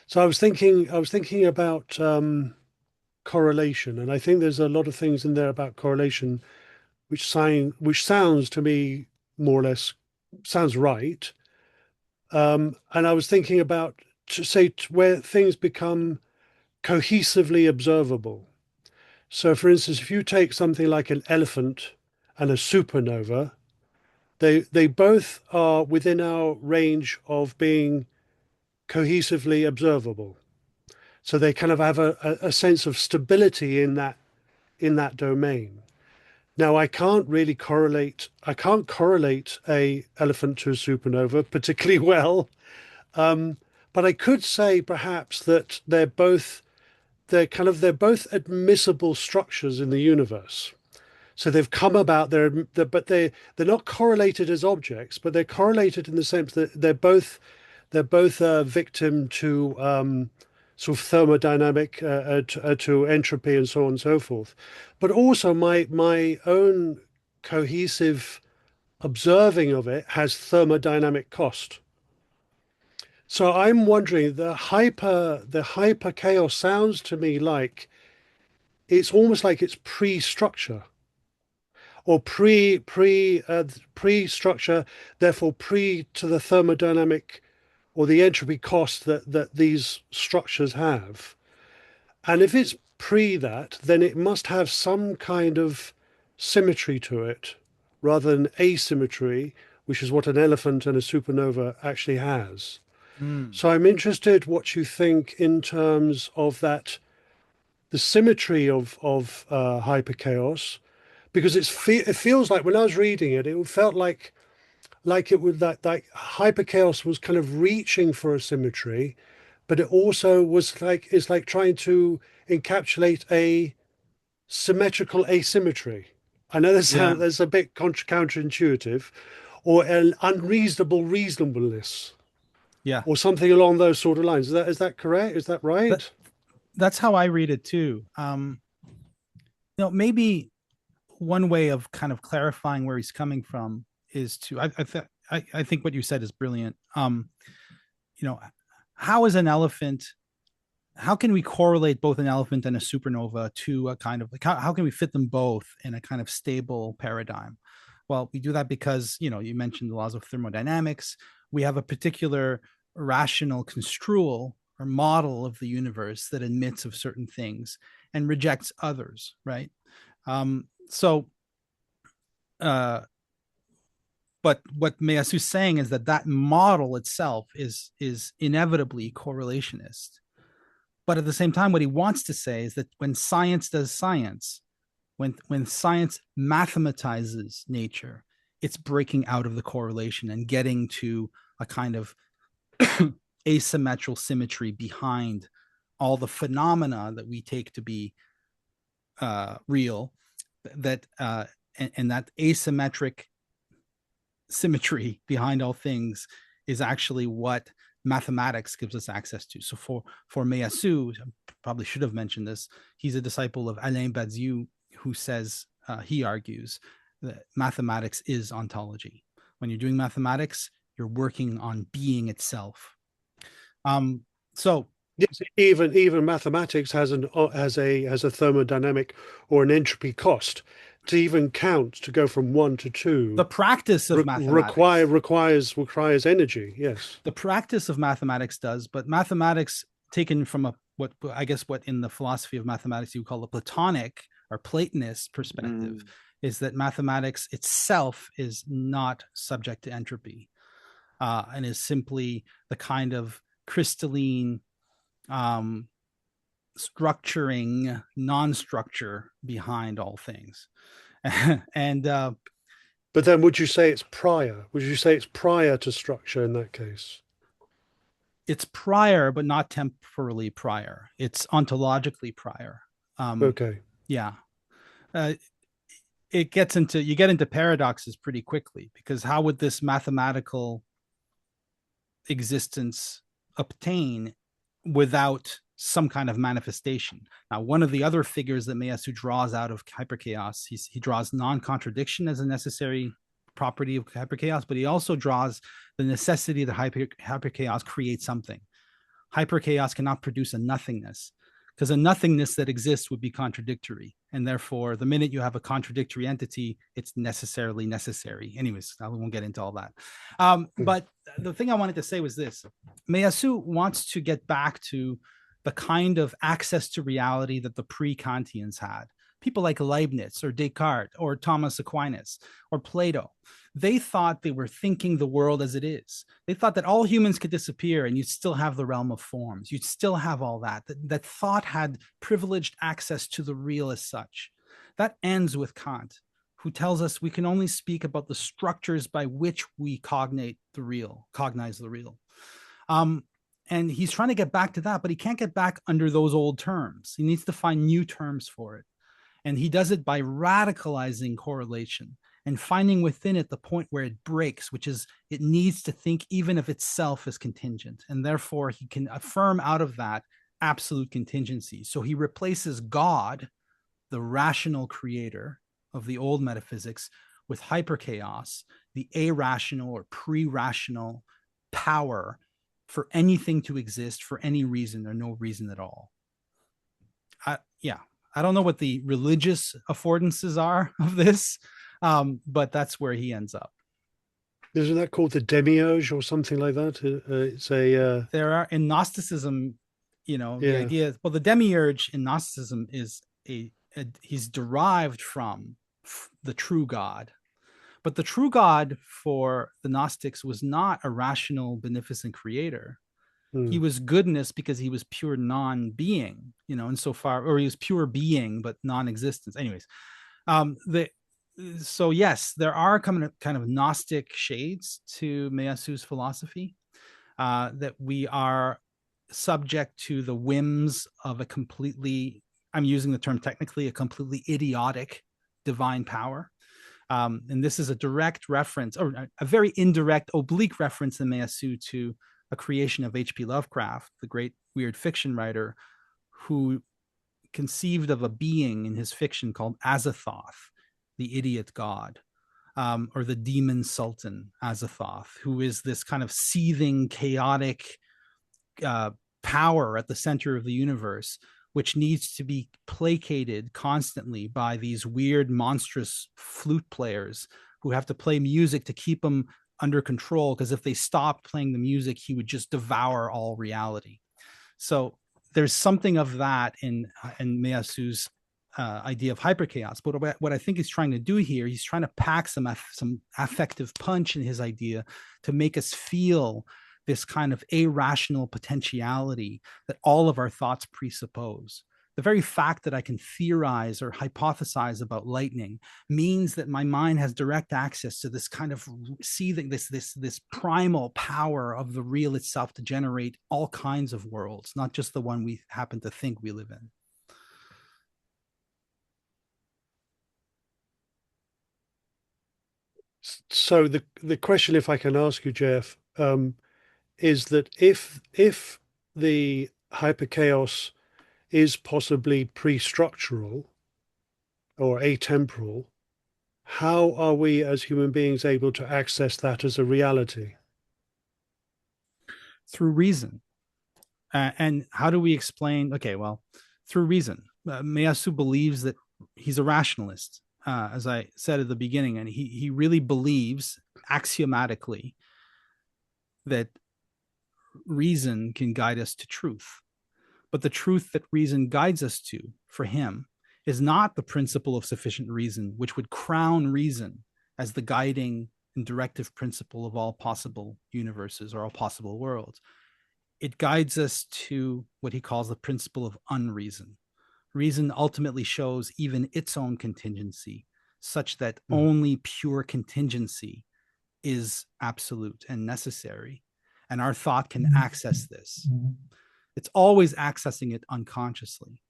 So I was thinking about correlation, and I think there's a lot of things in there about correlation which sounds to me more or less sounds right. And I was thinking about to say where things become cohesively observable. So, for instance, if you take something like an elephant and a supernova, they both are within our range of being cohesively observable. So they kind of have a sense of stability in that domain. Now I can't correlate a elephant to a supernova particularly well. But I could say perhaps that they're both admissible structures in the universe. So they've come about but they're not correlated as objects, but they're correlated in the sense that they're both a victim to sort of thermodynamic to entropy and so on and so forth. But also my own cohesive observing of it has thermodynamic cost. So I'm wondering the hyper chaos sounds to me like it's almost like it's pre-structure or pre-structure, therefore pre to the thermodynamic or the entropy cost that these structures have. And if it's pre that, then it must have some kind of symmetry to it rather than asymmetry, which is what an elephant and a supernova actually has. Mm. So I'm interested what you think in terms of that, the symmetry of hyperchaos, because it feels like when I was reading it, it felt like it would like hyperchaos was kind of reaching for a symmetry, but it also was like it's like trying to encapsulate a symmetrical asymmetry. I know Yeah. that's a bit counterintuitive, or an unreasonable reasonableness, Yeah. or something along those sort of lines. Is that correct? Is that right? That's how I read it too. Maybe one way of kind of clarifying where he's coming from is to I think what you said is brilliant. How is an elephant? How can we correlate both an elephant and a supernova to a kind of like how can we fit them both in a kind of stable paradigm? Well, we do that because you mentioned the laws of thermodynamics. We have a particular rational construal or model of the universe that admits of certain things and rejects others, right? So but what Meillassoux is saying is that model itself is inevitably correlationist. But at the same time, what he wants to say is that when science does science, when science mathematizes nature, it's breaking out of the correlation and getting to a kind of asymmetrical symmetry behind all the phenomena that we take to be real, and that asymmetric symmetry behind all things is actually what mathematics gives us access to. So for Meillassoux, probably should have mentioned this, he's a disciple of Alain Badiou, who says, he argues that mathematics is ontology. When you're doing mathematics, you're working on being itself. So Yes, even mathematics has a thermodynamic or an entropy cost. To even count, to go from 1 to 2, the practice of mathematics requires energy. Yes, the practice of mathematics does, but mathematics taken from what in the philosophy of mathematics you call the Platonic or Platonist perspective is that mathematics itself is not subject to entropy, and is simply the kind of crystalline structuring non-structure behind all things. And but then would you say it's prior? Would you say it's prior to structure in that case? It's prior, but not temporally prior. It's ontologically prior. Okay. Yeah. You get into paradoxes pretty quickly, because how would this mathematical existence obtain without some kind of manifestation? Now, one of the other figures that Meillassoux draws out of hyperchaos, he draws non-contradiction as a necessary property of hyperchaos, but he also draws the necessity that hyperchaos creates something. Hyperchaos cannot produce a nothingness, because a nothingness that exists would be contradictory. And therefore, the minute you have a contradictory entity, it's necessarily necessary. Anyways, I won't get into all that. But the thing I wanted to say was this. Meillassoux wants to get back to the kind of access to reality that the pre-Kantians had. People like Leibniz or Descartes or Thomas Aquinas or Plato. They thought they were thinking the world as it is. They thought that all humans could disappear and you'd still have the realm of forms. You'd still have all that. That thought had privileged access to the real as such. That ends with Kant, who tells us we can only speak about the structures by which we cognize the real. And he's trying to get back to that, but he can't get back under those old terms. He needs to find new terms for it. And he does it by radicalizing correlation and finding within it the point where it breaks, which is it needs to think even of itself as contingent. And therefore, he can affirm out of that absolute contingency. So he replaces God, the rational creator of the old metaphysics, with hyperchaos, the irrational or pre-rational power for anything to exist for any reason or no reason at all. I don't know what the religious affordances are of this, but that's where he ends up. Isn't that called the demiurge or something like that? It's a There are in Gnosticism, the Yeah. idea. Well, the demiurge in Gnosticism is he's derived from the true God, but the true God for the Gnostics was not a rational, beneficent creator. He was goodness because he was pure non-being, insofar, or he was pure being but non-existence. Anyways, so yes, there are kind of Gnostic shades to Meillassoux' philosophy, that we are subject to the whims of a completely, I'm using the term technically, a completely idiotic divine power. And this is a direct reference, or a very indirect, oblique reference in Meillassoux to a creation of H.P. Lovecraft, the great weird fiction writer, who conceived of a being in his fiction called Azathoth, the idiot god, or the demon sultan Azathoth, who is this kind of seething, chaotic power at the center of the universe, which needs to be placated constantly by these weird, monstrous flute players who have to play music to keep him under control, because if they stopped playing the music, he would just devour all reality. So there's something of that in Meillassoux' idea of hyperchaos. But what I think he's trying to do here, he's trying to pack some affective punch in his idea to make us feel this kind of irrational potentiality that all of our thoughts presuppose. The very fact that I can theorize or hypothesize about lightning means that my mind has direct access to this kind of seething, this primal power of the real itself to generate all kinds of worlds, not just the one we happen to think we live in. So the question, if I can ask you, Jeff, is that if the hyperchaos is possibly pre-structural or atemporal, how are we as human beings able to access that as a reality? Through reason. And how do we explain? Okay, well, through reason. Meillassoux believes that he's a rationalist, as I said at the beginning, and he really believes axiomatically that reason can guide us to truth. But the truth that reason guides us to, for him, is not the principle of sufficient reason, which would crown reason as the guiding and directive principle of all possible universes or all possible worlds. It guides us to what he calls the principle of unreason. Reason ultimately shows even its own contingency, such that only pure contingency is absolute and necessary. And our thought can access this. It's always accessing it unconsciously,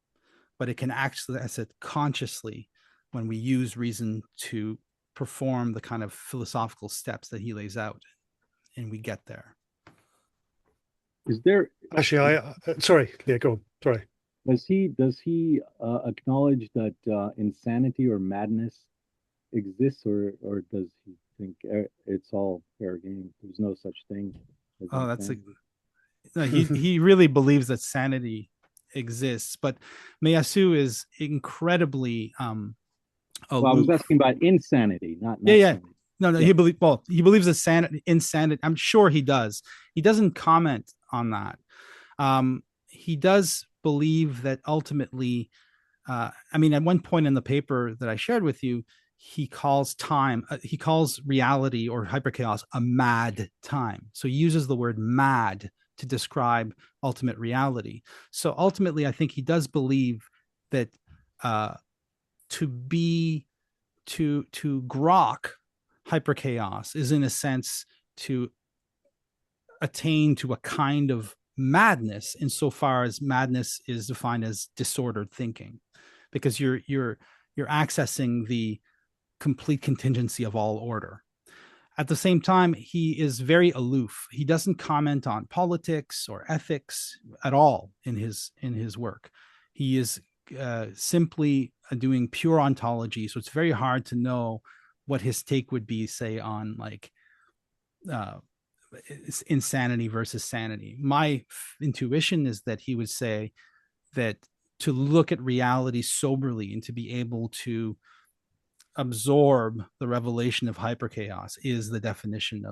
but it can access it consciously when we use reason to perform the kind of philosophical steps that he lays out, and we get there. Is there Actually, sorry, yeah, go on. Sorry. Does he acknowledge that insanity or madness exists, or does he think it's all fair game? There's no such thing as insanity? No, he really believes that sanity exists, but Meillassoux is incredibly well, I was asking about insanity, not yeah. sanity. No, he believes that insanity. I'm sure he does. He doesn't comment on that. He does believe that ultimately, at one point in the paper that I shared with you, he calls reality or hyperchaos a mad time. So he uses the word mad to describe ultimate reality. So ultimately, I think he does believe that to grok hyperchaos is, in a sense, to attain to a kind of madness, insofar as madness is defined as disordered thinking, because you're accessing the complete contingency of all order. At the same time, he is very aloof. He doesn't comment on politics or ethics at all in his work. He is simply doing pure ontology, so it's very hard to know what his take would be, say, on like insanity versus sanity. My intuition is that he would say that to look at reality soberly and to be able to absorb the revelation of hyperchaos is the definition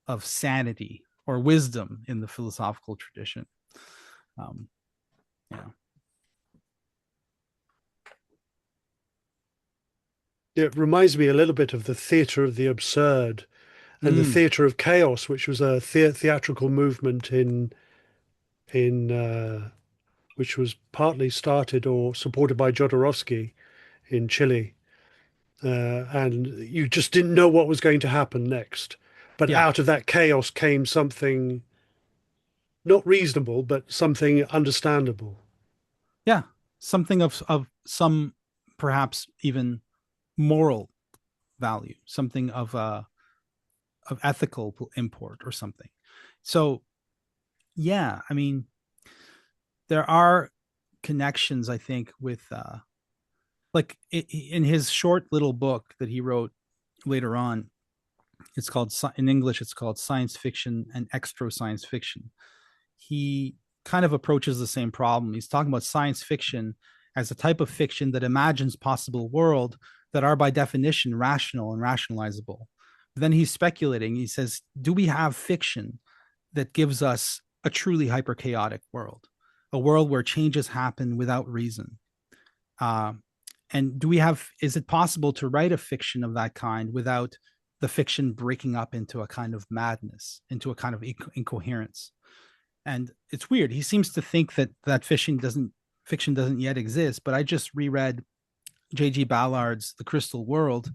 of sanity or wisdom in the philosophical tradition. Yeah. It reminds me a little bit of the theatre of the absurd and the theatre of chaos, which was a theatrical movement in which was partly started or supported by Jodorowsky in Chile. And you just didn't know what was going to happen next. But Yeah. out of that chaos came something not reasonable, but something understandable. Yeah. Something of some perhaps even moral value, something of ethical import or something. So yeah, I mean, there are connections, I think, with like in his short little book that he wrote later on. It's called, in English, it's called Science Fiction and Extra Science Fiction. He kind of approaches the same problem. He's talking about science fiction as a type of fiction that imagines possible world that are by definition rational and rationalizable. Then he's speculating. He says, do we have fiction that gives us a truly hyperchaotic world, a world where changes happen without reason? And is it possible to write a fiction of that kind without the fiction breaking up into a kind of madness, into a kind of incoherence? And it's weird. He seems to think that fiction doesn't yet exist. But I just reread J.G. Ballard's The Crystal World,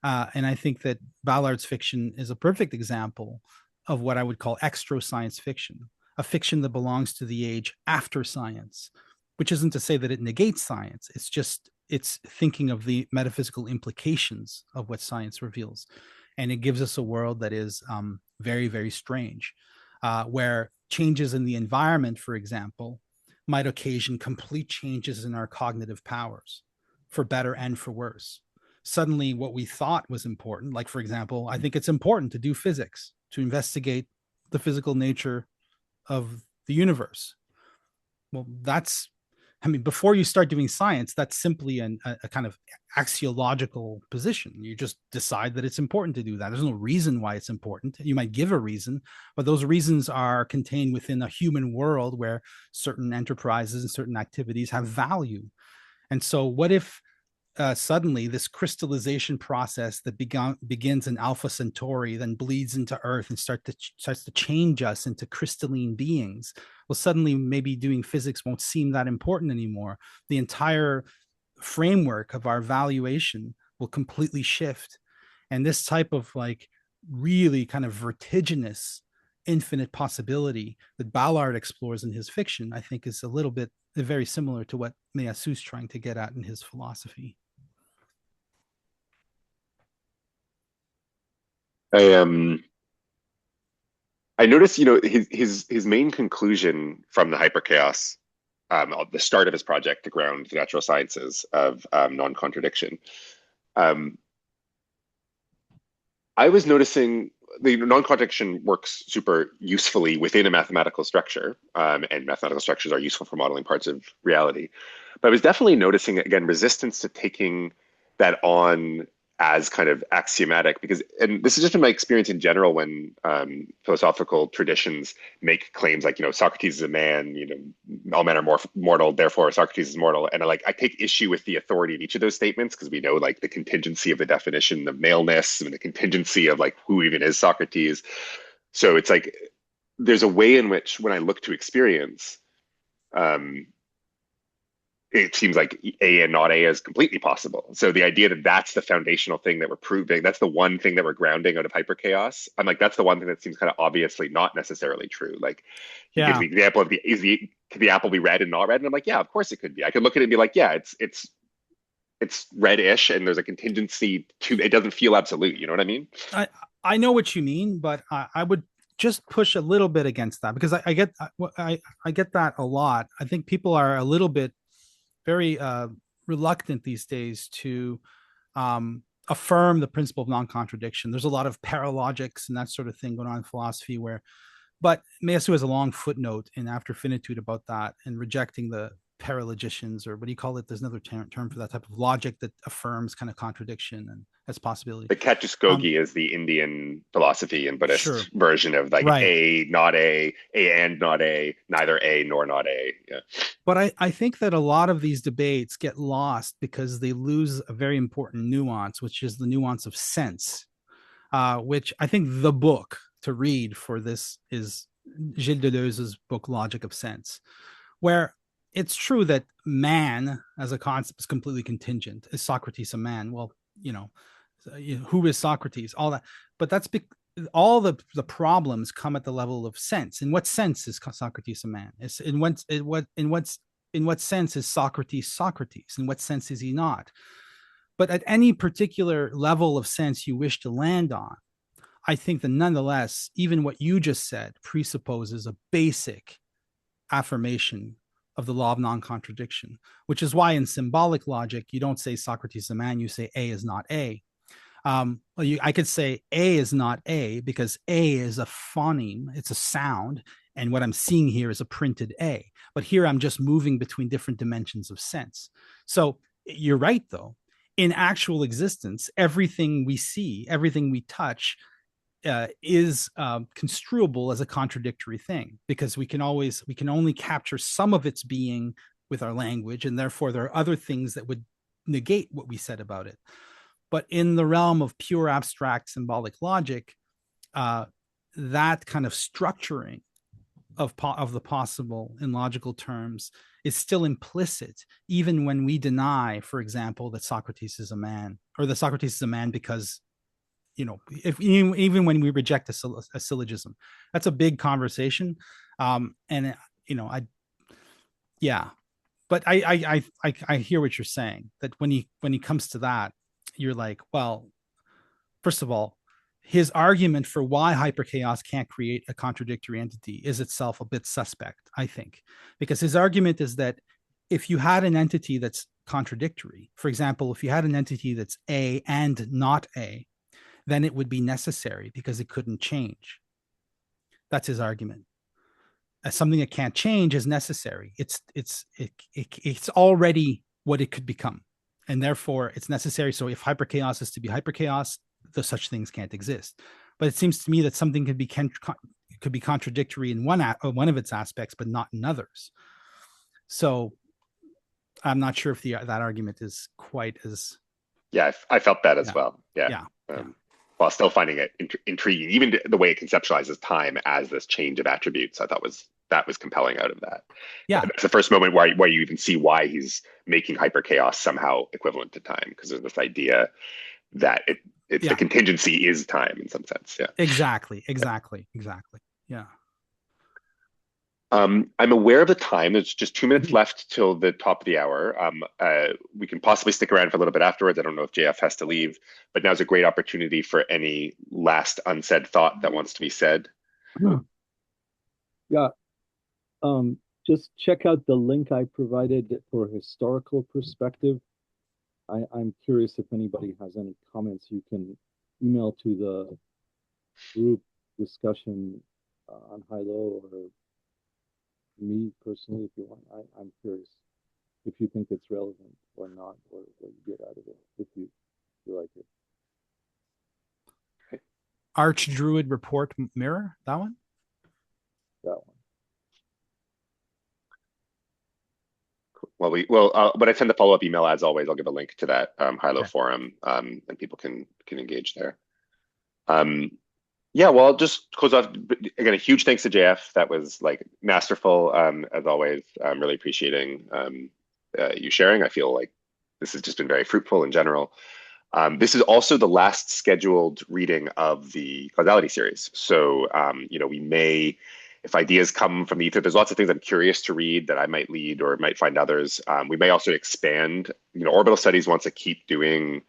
and I think that Ballard's fiction is a perfect example of what I would call extra science fiction, a fiction that belongs to the age after science, which isn't to say that it negates science. It's thinking of the metaphysical implications of what science reveals. And it gives us a world that is very, very strange, where changes in the environment, for example, might occasion complete changes in our cognitive powers, for better and for worse. Suddenly, what we thought was important, like, for example, I think it's important to do physics, to investigate the physical nature of the universe. Well, before you start doing science, that's simply a kind of axiological position. You just decide that it's important to do that. There's no reason why it's important. You might give a reason, but those reasons are contained within a human world where certain enterprises and certain activities have value. And so what if suddenly this crystallization process that begins in Alpha Centauri, then bleeds into Earth and starts to change us into crystalline beings? Well, suddenly maybe doing physics won't seem that important anymore. The entire framework of our valuation will completely shift. And this type of like really kind of vertiginous infinite possibility that Ballard explores in his fiction, I think is a little bit very similar to what Meillassoux is trying to get at in his philosophy. I noticed, his main conclusion from the hyperchaos, the start of his project to ground the natural sciences of non-contradiction. I was noticing the non-contradiction works super usefully within a mathematical structure, and mathematical structures are useful for modeling parts of reality. But I was definitely noticing, again, resistance to taking that on as kind of axiomatic, because, and this is just in my experience in general, when philosophical traditions make claims like, Socrates is a man, all men are mortal, therefore Socrates is mortal. And I take issue with the authority of each of those statements, because we know like the contingency of the definition of maleness and the contingency of like who even is Socrates. So it's like, there's a way in which when I look to experience, it seems like A and not A is completely possible. So the idea that that's the foundational thing that we're proving, that's the one thing that we're grounding out of hyperchaos, I'm like, that's the one thing that seems kind of obviously not necessarily true. Like, he gives the example of could the apple be red and not red? And I'm like, yeah, of course it could be. I could look at it and be like, yeah, it's reddish, and there's a contingency to it. Doesn't feel absolute. You know what I mean? I know what you mean, but I would just push a little bit against that, because I get that a lot. I think people are a little bit very reluctant these days to affirm the principle of non-contradiction. There's a lot of paralogics and that sort of thing going on in philosophy but Meillassoux has a long footnote in After Finitude about that, and rejecting the paralogicians, or what do you call it? There's another term for that type of logic that affirms kind of contradiction and as possibility. The Catuskoghi is the Indian philosophy and Buddhist Sure. version of like Right. A, not A and not A, neither A nor not A. Yeah. But I think that a lot of these debates get lost because they lose a very important nuance, which is the nuance of sense, which I think the book to read for this is Gilles Deleuze's book, Logic of Sense, where it's true that man as a concept is completely contingent. Is Socrates a man? Well, who is Socrates? All that, but that's all the problems come at the level of sense. In what sense is Socrates a man? In what sense is Socrates Socrates? In what sense is he not? But at any particular level of sense you wish to land on, I think that nonetheless, even what you just said presupposes a basic affirmation of the law of non-contradiction, which is why in symbolic logic, you don't say Socrates is a man, you say A is not A. I could say A is not A because A is a phoneme, it's a sound, and what I'm seeing here is a printed A. But here I'm just moving between different dimensions of sense. So you're right, though. In actual existence, everything we see, everything we touch, is construable as a contradictory thing, because we can only capture some of its being with our language, and therefore there are other things that would negate what we said about it. But in the realm of pure abstract symbolic logic, that kind of structuring of the possible in logical terms is still implicit, even when we deny, for example, that Socrates is a man, or that Socrates is a man because, even when we reject a syllogism. That's a big conversation. And but I hear what you're saying, that when he comes to that, you're like, well, first of all, his argument for why hyperchaos can't create a contradictory entity is itself a bit suspect, I think, because his argument is that if you had an entity that's contradictory, for example, if you had an entity that's A and not A, then it would be necessary because it couldn't change. That's his argument. As something that can't change is necessary. It's already what it could become, and therefore it's necessary. So if hyperchaos is to be hyperchaos, the such things can't exist. But it seems to me that something could be contradictory in one of its aspects, but not in others. So I'm not sure if that argument is quite as. Yeah, I felt that as well. Yeah. While still finding it intriguing, even the way it conceptualizes time as this change of attributes, I thought that was compelling out of that. Yeah, it's the first moment where you even see why he's making hyperchaos somehow equivalent to time, because there's this idea that the contingency is time in some sense. Yeah, exactly. Yeah. I'm aware of the time. There's just 2 minutes left till the top of the hour. We can possibly stick around for a little bit afterwards. I don't know if JF has to leave, but now's a great opportunity for any last unsaid thought that wants to be said. Yeah. Just check out the link I provided for historical perspective. I'm curious if anybody has any comments. You can email to the group discussion on high-low, or me personally if you want. I'm curious if you think it's relevant or not, or what you get out of it, if you like it. Okay. Arch Druid Report Mirror, that one? That one. Well, when I send the follow-up email, as always, I'll give a link to that high-low forum, and people can engage there. Yeah, well, I'll just close off. Again, a huge thanks to JF. That was like masterful, as always. I'm really appreciating you sharing. I feel like this has just been very fruitful in general. This is also the last scheduled reading of the Causality series. So, we may, if ideas come from the ether, there's lots of things I'm curious to read that I might lead or might find others. We may also expand. Orbital Studies wants to keep doing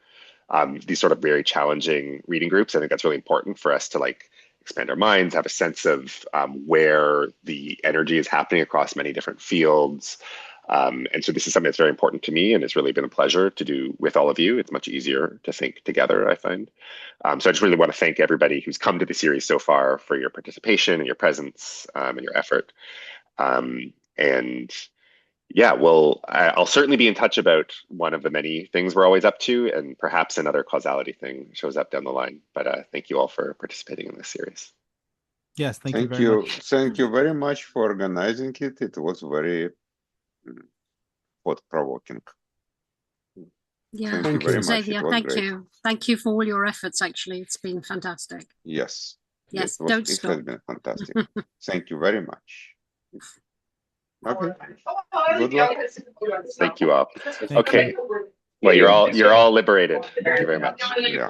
these sort of very challenging reading groups. I think that's really important for us to expand our minds, have a sense of where the energy is happening across many different fields. And so this is something that's very important to me, and it's really been a pleasure to do with all of you. It's much easier to think together, I find. So I just really want to thank everybody who's come to the series so far for your participation and your presence and your effort. And Yeah, well, I'll certainly be in touch about one of the many things we're always up to, and perhaps another causality thing shows up down the line. But thank you all for participating in this series. Yes, thank you very much. Thank you very much for organizing it. It was very thought-provoking. Yeah, Thank you very much. Xavier, thank you. Thank you for all your efforts, actually. It's been fantastic. Yes. Yes, it has been fantastic. Thank you very much. Okay. Good luck. Thank you all. Okay. Well, you're all liberated. Thank you very much. Yeah.